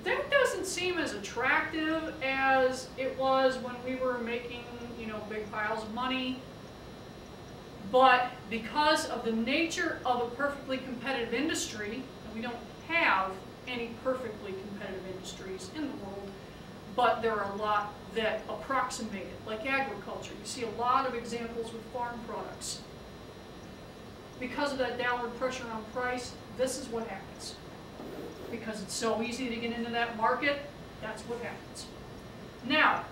that doesn't seem as attractive as it was when we were making, you know, big piles of money. But because of the nature of a perfectly competitive industry, and we don't have any perfectly competitive industries in the world, but there are a lot that approximate it, like agriculture. You see a lot of examples with farm products. Because of that downward pressure on price, this is what happens. Because it's so easy to get into that market, that's what happens. Now,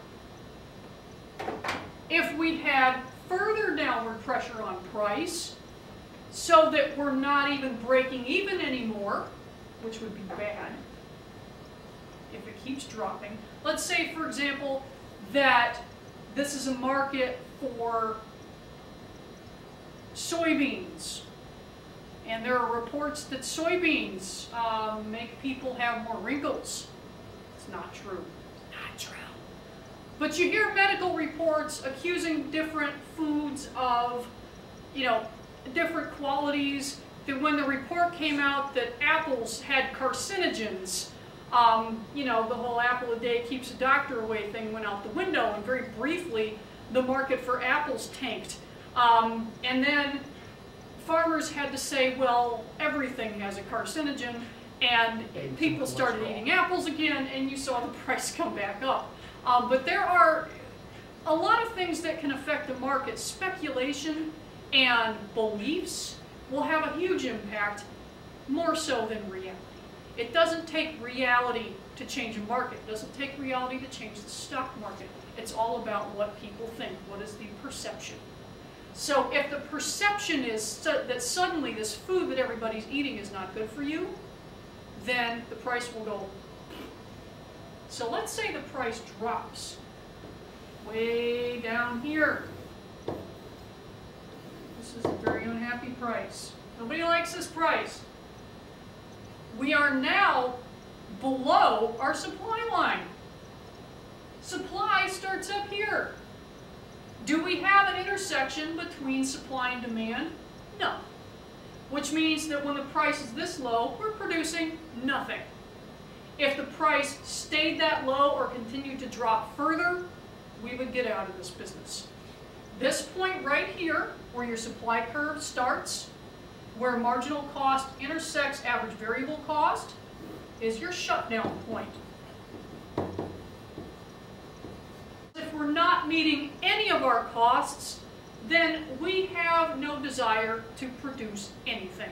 if we had further downward pressure on price, so that we're not even breaking even anymore, which would be bad if it keeps dropping. Let's say, for example, that this is a market for soybeans, and there are reports that soybeans make people have more wrinkles. It's not true. It's not true. But you hear medical reports accusing different foods of, you know, different qualities. That when the report came out that apples had carcinogens, you know, the whole apple a day keeps a doctor away thing went out the window, and very briefly the market for apples tanked. And then farmers had to say, well, everything has a carcinogen, and people started eating apples again, and you saw the price come back up. But there are a lot of things that can affect the market. Speculation and beliefs will have a huge impact, more so than reality. It doesn't take reality to change a market. It doesn't take reality to change the stock market. It's all about what people think. What is the perception? So if the perception is that suddenly this food that everybody's eating is not good for you, then the price will go. So let's say the price drops way down here. This is a very unhappy price. Nobody likes this price. We are now below our supply line. Supply starts up here. Do we have an intersection between supply and demand? No. Which means that when the price is this low, we're producing nothing. If the price stayed that low or continued to drop further, we would get out of this business. This point right here, where your supply curve starts, where marginal cost intersects average variable cost, is your shutdown point. If we're not meeting any of our costs, then we have no desire to produce anything.